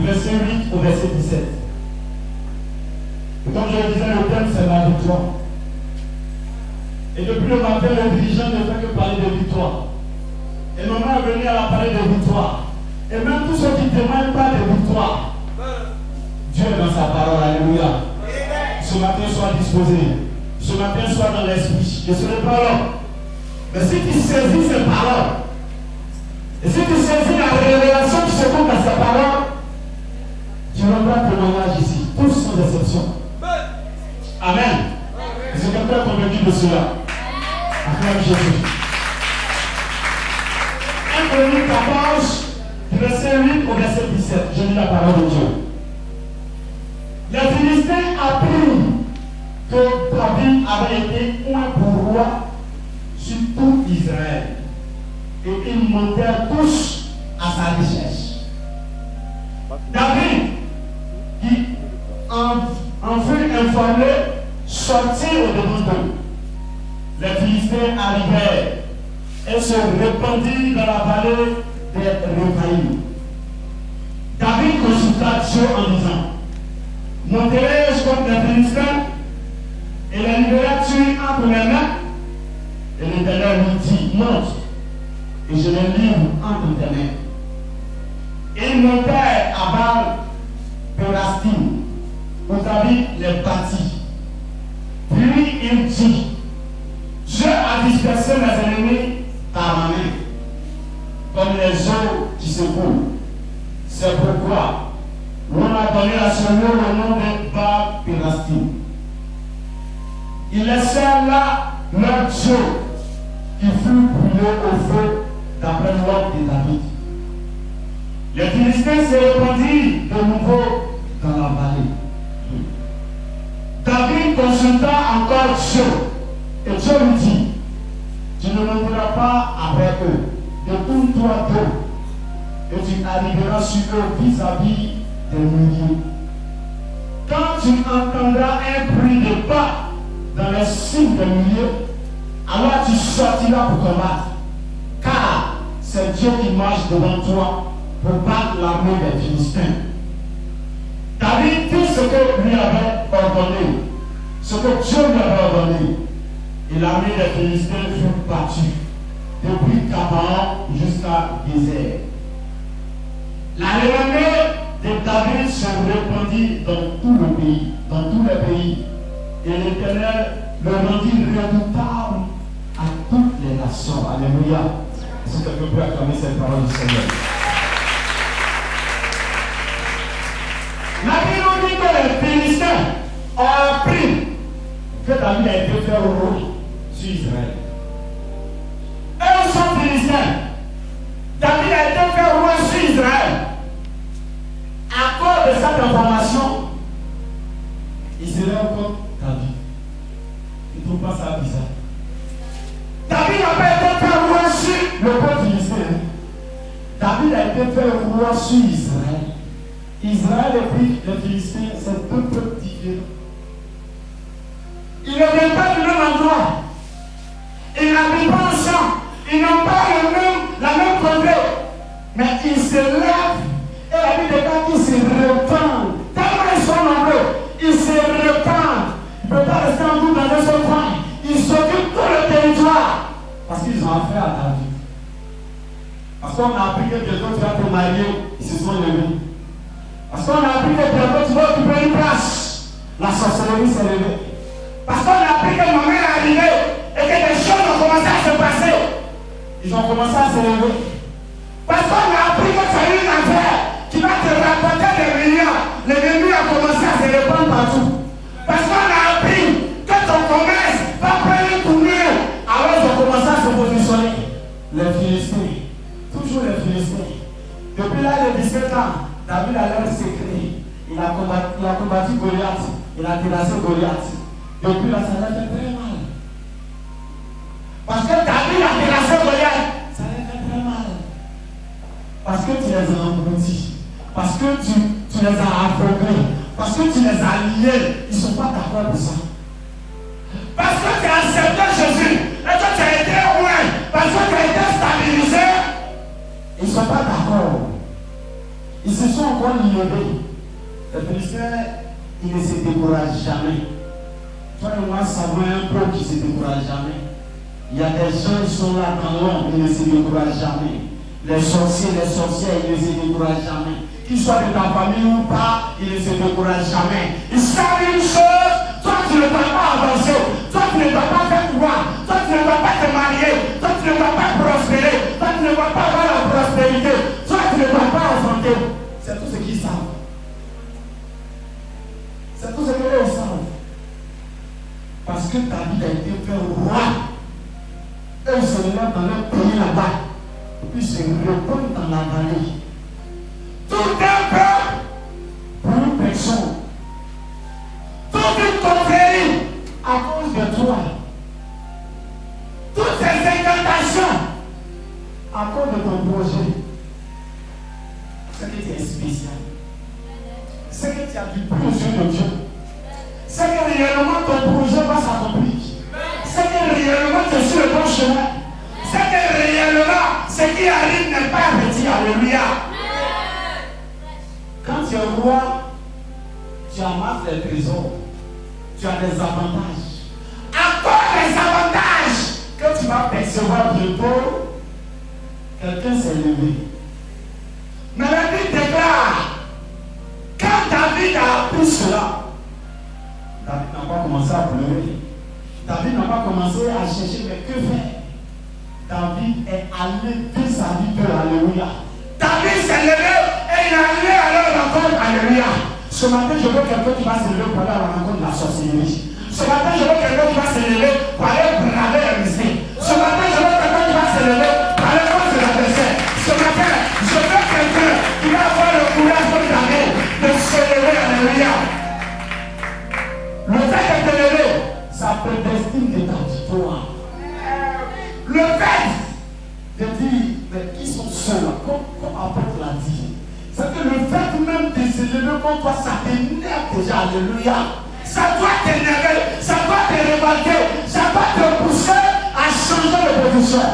du verset 8 au verset 17. Et comme je le disais, le thème c'est la victoire. Et depuis le matin, le dirigeant ne fait que parler de victoire. Et maman est venue à la parler de victoire. Et même tous ceux qui ne témoignent pas de victoire, Dieu est dans sa parole. Alléluia. Ce matin, sois disposé. Ce matin, sois dans l'esprit. Je ne serai pas là. Mais si tu saisis ces paroles, et si tu saisis la révélation qui se trouve dans ces paroles, tu rendras témoignage ici. Tous sans exception. Amen. Est-ce que quelqu'un est convaincu de cela? Acclame Jésus. 1 Chroniques 14, du verset 8 au verset 17. Je lis la parole de Dieu. Les Philistins apprirent que David avait été oint pour roi sur tout Israël. Et ils montèrent tous à sa recherche. David, qui en fut informé, sortit au-devant d'eux. Les Philistins arrivèrent et se répandirent dans la vallée des Rephaïm. David consulta Dieu en disant: monterai-je contre les Philistins et les livrera-tu entre mes mains? Et l'Éternel lui dit: monte, et je les livre entre tes mains. Et ils montèrent à Baal-Pérastim, où David les bâtit. Puis il dit: Dieu a dispersé mes ennemis par ma main, comme les eaux qui se coulent. C'est pourquoi on a donné à ce lieu le nom de Baal-Pérastim. Ils laissèrent là leur Dieu qui fut brûlé au feu d'après l'ordre de David. Les Philistins se répandirent de nouveau dans la vallée. David consulta encore Dieu, et Dieu lui dit: tu ne monteras pas après eux, détourne-toi d'eux, et tu arriveras sur eux vis-à-vis des milliers. Quand tu entendras un bruit de pas dans les cimes des milliers, alors tu sortiras pour combattre, car c'est Dieu qui marche devant toi pour battre l'armée des Philistins. David fit ce que lui avait ordonné, ce que Dieu lui avait ordonné, et l'armée des Philistins fut battue depuis Gabaon jusqu'à Gézer. La renommée de David se répandit dans tout le pays, dans tous les pays, et l'Éternel le rendit redoutable à toutes les nations. Alléluia. Est-ce que quelqu'un peut acclamer cette parole du Seigneur? La Bible nous dit que les Philistins ont appris que David a été fait roi sur Israël. Eux sont Philistins. David a été fait roi sur Israël. À cause de cette information, il se lève contre David. Il ne trouve pas ça bizarre. David n'a pas été fait roi sur le peuple philistin. David a été fait roi sur Israël. Israël et puis les Philistins, c'est deux peuples différents. Ils ne viennent pas du même endroit. Ils n'habitent pas ensemble. Ils n'ont pas la même contrée. Mais ils se lèvent. Et la Bible déclare qu'ils se répandent. Tellement ils sont nombreux, ils se répandent. Ils ne peuvent pas rester en groupe dans un seul coin. Ils s'occupent tout le territoire. Parce qu'ils ont affaire à David. Parce qu'on a appris que bientôt tu vas te marier, ils se sont levés. Parce qu'on a appris que bientôt tu vas occuper une place. La sorcellerie s'est levée. Parce qu'on a appris que le moment est arrivé et que des choses ont commencé à se passer. Ils ont commencé à se lever. Parce qu'on a appris que tu as eu une affaire qui va te rapporter des millions. L'ennemi a commencé à se répandre partout. Parce qu'on a appris que ton commerce va prendre une tournure. Alors ils ont commencé à se positionner. Les Philistins. Toujours les Philistins. Depuis l'âge de 17 ans, David a l'air secret. Il a combattu Goliath. Il a terrassé Goliath. Depuis là, ça l'a fait très mal. Parce que David a terrassé Goliath. Ça l'a fait très mal. Parce que tu les as engloutis. Parce que tu les as aveuglés. Parce que tu les as liés. Ils ne sont pas d'accord pour ça. Parce que tu as accepté Jésus. Et que tu as été loin. Parce que tu as été stabilisé. Ils ne sont pas d'accord. Ils se sont encore levés. Les Philistins, ils ne se découragent jamais. Toi et moi savons un peuple qui ne se décourage jamais. Il y a des gens qui sont là dans l'ombre, ils ne se découragent jamais. Les sorciers, les sorcières, ils ne se découragent jamais. Qu'ils soient de ta famille ou pas, ils ne se découragent jamais. Ils savent une chose, toi tu ne dois pas avancer, toi tu ne dois pas faire pouvoir, toi tu ne dois pas te marier, toi tu ne dois pas prospérer, toi tu ne dois pas avoir la prospérité, toi tu ne dois pas enfanter. C'est tout ce qu'ils savent. C'est tout ce que eux savent. Parce que David a été fait roi. Eux ils se lèvent dans leur pays là-bas, puis se répondent dans la vallée. Tout un peuple pour une personne. Toute une confrérie à cause de toi. Toutes ces incantations à cause de ton projet. Ce qui est spécial. Ce que tu as du plus aux yeux de Dieu. C'est que réellement ton projet va s'accomplir. C'est que réellement tu es sur le bon chemin. C'est que réellement ce qui arrive n'est pas petit. Alléluia. Quand tu es roi, tu amasses les trésors. Tu as des avantages. Encore des avantages que tu vas percevoir bientôt. Quelqu'un s'est levé. Mais la Bible déclare, quand David a appris cela, David n'a pas commencé à pleurer. David n'a pas commencé à chercher, mais que faire? David est allé de sa vie de Alléluia. David s'est levé et il est allé à leur rencontre. Alléluia. Ce matin, je veux quelqu'un qui va se lever pour aller à la rencontre de la sorcellerie. Ce matin, je veux quelqu'un qui va se lever pour aller braver les musées. Ce matin, je veux quelqu'un qui va se lever pour aller contre l'adversaire. Ce matin, je veux quelqu'un qui va avoir le courage comme David de se lever. Alléluia. Le fait de te lever, ça prédestine de ta victoire. Le fait de dire, mais qui sont ceux-là, comme apôtre l'a dit, c'est que le fait même de se lever contre toi, ça t'énerve déjà. Alléluia. Ça doit t'énerver, ça doit te révolter, ça doit te pousser à changer de position,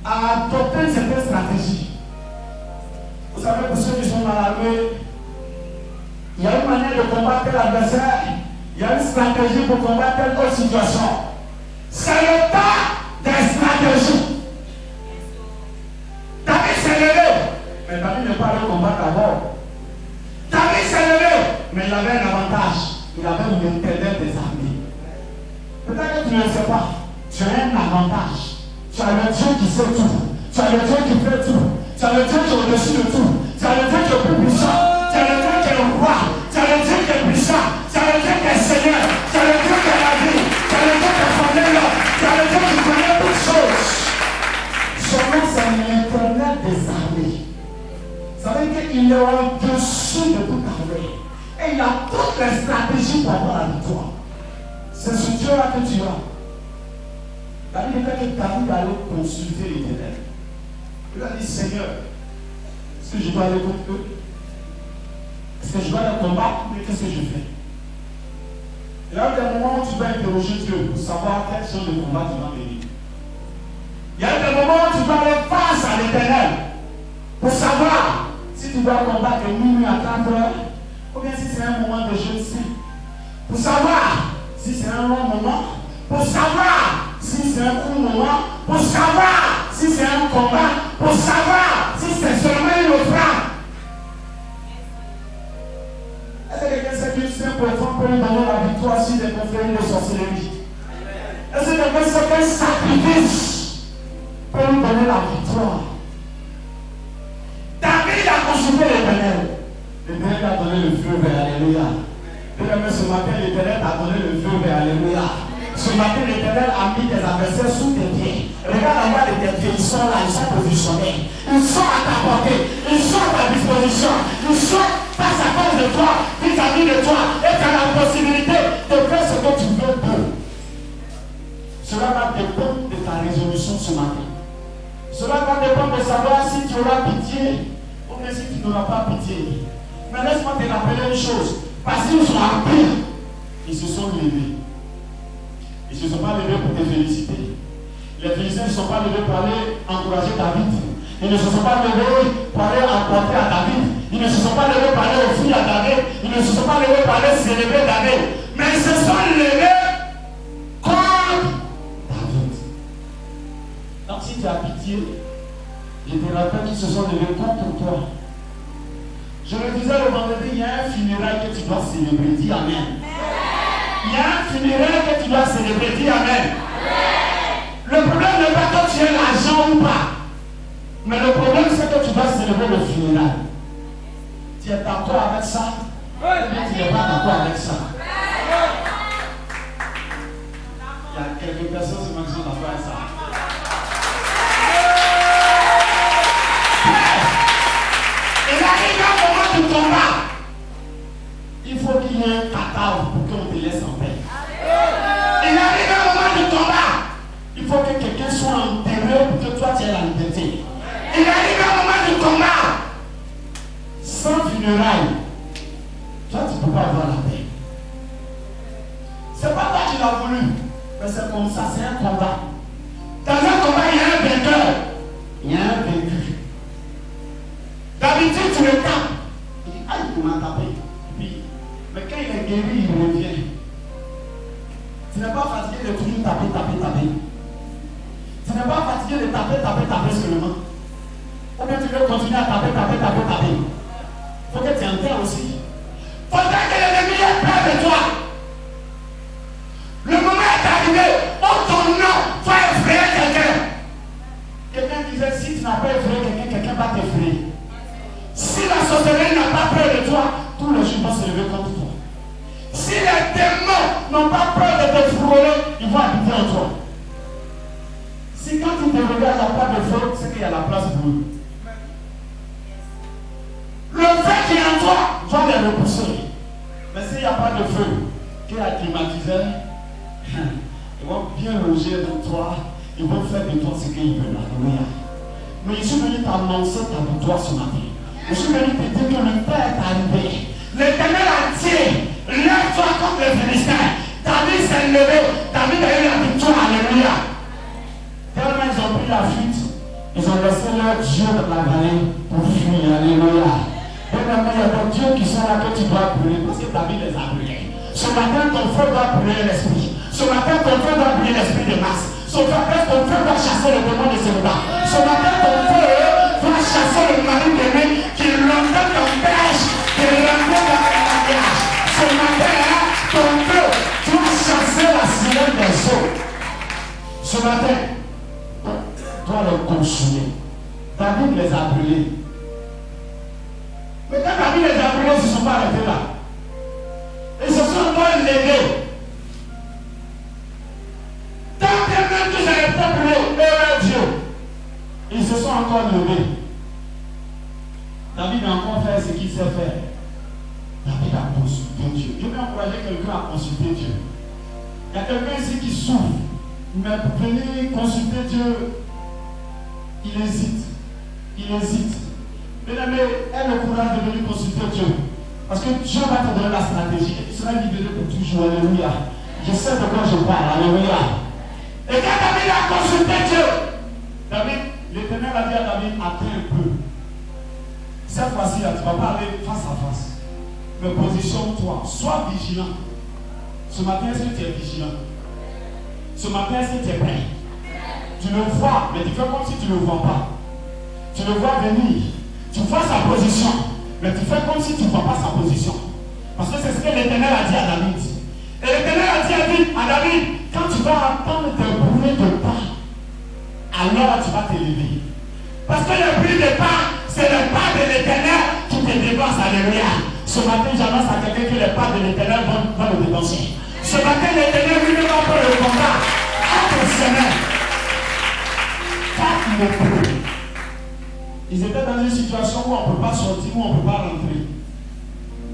à adopter une certaine stratégie. Vous savez, pour ceux qui sont dans l'armée, il y a une manière de combattre l'adversaire, il y a une stratégie pour combattre telle autre situation. C'est le temps des stratégies. David s'est levé, mais David n'est pas allé combattre d'abord. David s'est levé, mais il avait un avantage. Il avait l'intérêt des armées. Peut-être que tu ne sais pas. Tu as un avantage. Tu as le Dieu qui sait tout. Tu as le Dieu qui fait tout. Tu as le Dieu qui est au-dessus de tout. Tu as le Dieu qui est plus puissant. Tu as le Dieu qui est le roi. Tu as le Dieu qui est puissant. Tu as le Dieu qui est Seigneur. Tu as le Dieu qui est la vie. Tu as le Dieu qui a formé l'homme. Tu as le Dieu qui connaît toutes choses. Son nom, c'est l'Éternel des armées. Ça veut dire qu'il est au-dessus de toute armée. Et il a toutes les stratégies pour avoir la victoire. C'est ce Dieu-là que tu as. La Bible dit que David allait consulter l'Éternel. Il a dit, Seigneur, est-ce que je dois aller contre eux? Est-ce que je dois les combattre? Mais qu'est-ce que je fais? Il y a des moments où tu dois interroger Dieu pour savoir quel genre de combat tu vas mener. Il y a des moments où tu dois aller face à l'Éternel pour savoir si tu dois combattre minuit à 4 heures. Ou bien si c'est un moment de jeûne, pour savoir si c'est un long moment, pour savoir si c'est un court moment, pour savoir si c'est un combat, pour savoir si c'est seulement une offrande. Est-ce que quelqu'un sait qu'une simple offrande peut lui donner la victoire sur des conflits de sorcellerie? Est-ce que quelqu'un sait qu'un sacrifice peut lui donner la victoire? David a consulté l'Éternel. L'Éternel a donné le feu vert, alléluia. Bien-aimé, ce matin, l'Éternel a donné le feu vert, alléluia. Ce matin, l'Éternel a mis tes adversaires sous tes pieds. Regarde en bas de tes pieds, ils sont là, ils sont positionnés. Ils sont à ta portée, ils sont à ta disposition. Ils sont face à face de toi, vis-à-vis de toi. Et tu as la possibilité de faire ce que tu veux d'eux. Cela va dépendre de ta résolution ce matin. Cela va dépendre de savoir si tu auras pitié ou bien si tu n'auras pas pitié. Mais laisse-moi te rappeler une chose. Parce qu'ils sont appris, ils se sont levés. Ils ne se sont pas levés pour te féliciter. Les Philistins ne se sont pas levés pour aller encourager David. Ils ne se sont pas levés pour aller apporter à David. pas levés pour aller célébrer David, mais ils se sont levés contre David. Donc si tu as pitié, je te rappelle qu'ils se sont levés contre toi. Je le disais le vendredi, il y a un funérail que tu dois célébrer. Dis Amen. Il y a un funérail que tu dois célébrer. Dis Amen. Le problème n'est pas que tu aies l'argent ou pas. Mais le problème c'est que tu dois célébrer le funérail. Tu es d'accord avec ça? Ou bien tu n'es pas d'accord avec ça? Il y a quelques personnes qui sont d'accord avec ça. Il arrive un moment du combat. Il faut qu'il y ait un cadavre pour qu'on te laisse en paix. Il arrive un moment du combat. Il faut que quelqu'un soit enterré pour que toi tu aies la liberté. Il arrive un moment du combat. Sans funérailles, toi tu ne peux pas avoir la paix. C'est pas toi qui l'as voulu, mais c'est comme ça, c'est un combat. Dans un combat, il y a un vainqueur, il y a un vaincu. D'habitude, tu le tapes. Il dit, ah, il m'a tapé. Mais quand il est guéri, il revient. Tu n'es pas fatigué de toujours taper. Tu n'es pas fatigué de taper seulement. Ou bien tu veux continuer à taper. Il faut que tu enterres aussi. Il faudrait que l'ennemi ait peur de toi. Le moment est arrivé où ton nom va effrayer quelqu'un. Quelqu'un disait, si tu n'as pas effrayé quelqu'un va t'effrayer. Si la sorcellerie n'a pas peur de toi, tous les jours vont se lever contre toi. Si les démons n'ont pas peur de te frôler, ils vont habiter en toi. Si quand ils te regardent, il n'y a pas de feu, c'est qu'il y a la place pour eux. Le feu qui est en toi va les repousser. Mais s'il n'y a pas de feu qui est acclimatisé, ils vont bien loger dans toi, ils vont faire de toi ce qu'ils veulent. Alléluia. Mais je suis venu t'annoncer ta victoire ce matin. Je suis venu te dire que le temps est arrivé. L'Éternel a dit, lève-toi contre les Philistins. David s'est levé, David a eu la victoire. Alléluia. Tellement ils ont pris la fuite, ils ont laissé leur Dieu dans la vallée pour fuir. Alléluia. Maintenant, il y a des dieux qui sont là que tu dois brûler parce que David les a brûlés. Ce matin, ton feu doit brûler l'esprit. Ce matin, ton feu doit brûler l'esprit de masse. Ce matin, ton feu doit chasser le démon de célibat. Ce matin, ton feu doit chasser le mari d'aimer qui longtemps t'empêche de rentrer dans le mariage. Ce matin, ton feu doit chasser la sirène des eaux. Ce matin, doit le consumer. David les a brûlés. Mais quand David les a brûlés, ils ne se sont pas arrêtés là. Ils se sont encore levés. Tant que même qu'ils n'avaient pas brûlé, Dieu, ils se sont encore levés. David a encore fait ce qu'il sait faire. David a consulté Dieu. Je vais encourager quelqu'un à consulter Dieu. Il y a quelqu'un ici qui souffre, mais pour venir consulter Dieu, il hésite. Mesdames, aie le courage de venir consulter Dieu. Parce que Dieu va te donner la stratégie et tu seras libéré pour toujours. Alléluia. Je sais de quoi je parle. Alléluia. Et quand David a consulté Dieu, l'Éternel a dit à David, attends un peu. Cette fois-ci, tu ne vas pas aller face à face. Mais positionne-toi. Sois vigilant. Ce matin, est-ce que tu es vigilant? Ce matin, est-ce que tu es prêt? Tu le vois, mais tu fais comme si tu ne le vois pas. Tu le vois venir. Tu vois sa position, mais tu fais comme si tu ne vois pas sa position. Parce que c'est ce que l'Éternel a dit à David. Et l'Éternel a dit à David, quand tu vas entendre des bruits de pas, alors tu vas te lever. Parce que le bruit de pas, c'est le pas de l'Éternel qui te dépense. Alléluia. Ce matin, j'annonce à quelqu'un que les pas de l'Éternel vont le dépenser. Ce matin, l'Éternel lui-même va pour le combat. Entre semaines. Pas le bruit. Ils étaient dans une situation où on ne peut pas sortir, où on ne peut pas rentrer.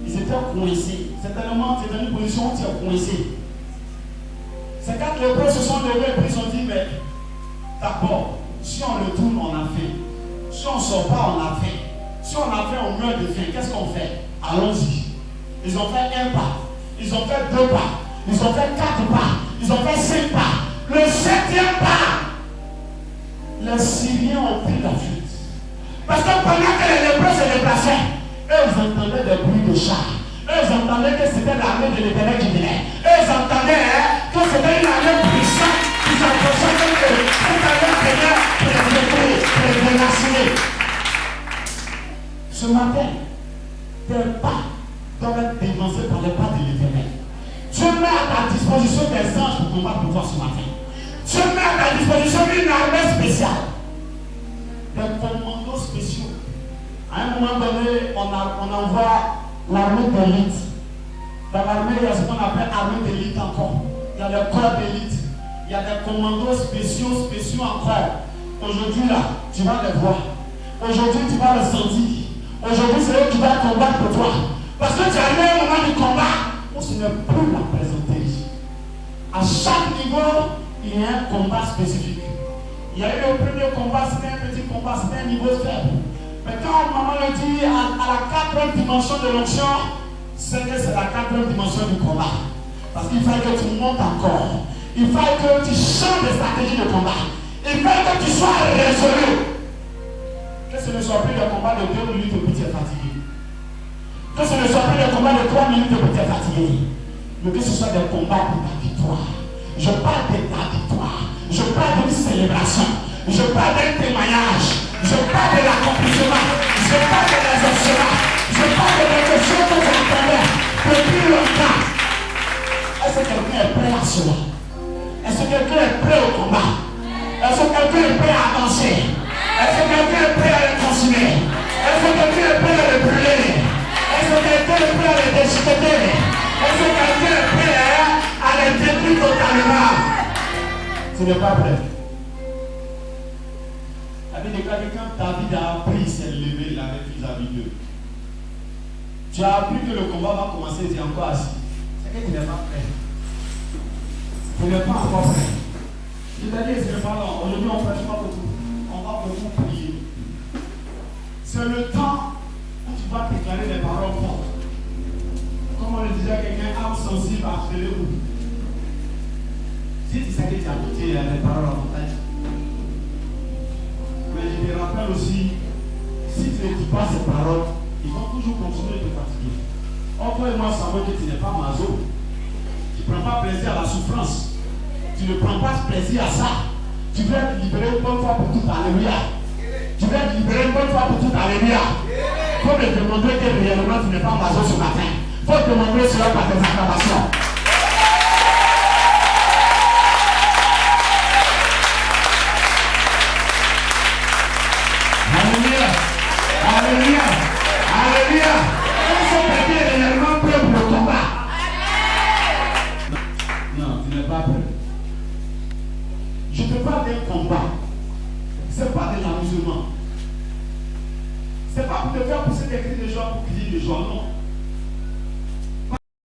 Ils étaient coincés. C'est tellement, c'est dans une position où tu es coincé. C'est quand les pères se sont levés et ils ont dit, mais d'abord, si on retourne, on a faim. Si on ne sort pas, on a faim. Si on a faim, on meurt de faim. Qu'est-ce qu'on fait? Allons-y. Ils ont fait un pas. Ils ont fait 2 pas. Ils ont fait 4 pas. Ils ont fait 5 pas. Le 7e pas, les Syriens ont pris la fuite. Parce que pendant que les lépreux se déplaçaient, eux ils entendaient des bruits de chars. Eux ils entendaient que c'était l'armée de l'Éternel qui venait. Eux, ils entendaient que c'était une armée puissante qui s'approchait d'eux. Cette armée venait pour les détruire, pour les dénaciner. Ce matin, tes pas doivent être dévancés par les pas de l'Éternel. Dieu met à ta disposition des anges pour combattre pour toi ce matin. Dieu met à ta disposition une armée spéciale. Des commandos spéciaux. À un moment donné, on envoie l'armée d'élite. Dans l'armée, il y a ce qu'on appelle armée d'élite encore. Il y a des corps d'élite. Il y a des commandos spéciaux encore. Aujourd'hui, là, tu vas les voir. Aujourd'hui, tu vas les sentir. Aujourd'hui, c'est eux qui vont combattre pour toi. Parce que tu as eu un moment du combat où ce n'est plus la présenter. À chaque niveau, il y a un combat spécifique. Il y a eu le premier combat, c'était un petit combat, c'était un niveau faible. Mais quand maman le dit à la 4e dimension de l'onction, c'est que c'est la 4e dimension du combat. Parce qu'il faut que tu montes encore. Il faut que tu changes de stratégie de combat. Il faut que tu sois résolu. Que ce ne soit plus le combat de 2 minutes et puis tu es fatigué. Que ce ne soit plus le combat de 3 minutes et puis tu es fatigué. Mais que ce soit des combats pour ta victoire. Je parle de ta victoire. Je parle d'une célébration. Je parle d'un témoignage. Je parle de l'accomplissement. Je parle de l'exercement. Je parle de quelque chose que j'attendais depuis longtemps. Est-ce que quelqu'un est prêt à cela? Est-ce que quelqu'un est prêt au combat? Est-ce que quelqu'un est prêt à avancer? Est-ce que quelqu'un est prêt à les consommer? Est-ce que quelqu'un est prêt à les brûler? Est-ce que quelqu'un est prêt à les déchiqueter? Est-ce que quelqu'un est prêt à les détruire totalement? Tu n'es pas prêt. La Bible déclare que quand David a appris, il s'est levé, il avait vis-à-vis d'eux. Tu as appris que le combat va commencer, tu es encore assis. C'est que tu n'es pas prêt. Tu n'es pas encore prêt. Je t'ai dit, c'est pas long. Aujourd'hui, on ne prêche pas beaucoup. On va beaucoup prier. C'est le temps où tu vas déclarer des paroles fortes. Comme on le disait à quelqu'un, âme sensible, appelez-vous. Si tu sais que tu as goûté les paroles en montagne. Mais je te rappelle aussi, si tu ne dis pas ces paroles, ils vont toujours continuer de te fatiguer. Or, toi et moi savons que tu n'es pas maso. Tu ne prends pas plaisir à la souffrance. Tu ne prends pas plaisir à ça. Tu veux être libéré une bonne fois pour tout, alléluia. Tu veux être libéré une bonne fois pour tout, alléluia. Il faut me demander que réellement tu n'es pas maso ce matin. Il faut te demander cela par tes acclamations. Alléluia. Alléluia. Alléluia. Est-ce que quelqu'un est réellement prêt pour le combat? Non, tu n'es pas prêt. Je te parle d'un combat. Ce n'est pas de l'amusement. Ce n'est pas pour te faire pousser des cris de joie pour crier de joie, non.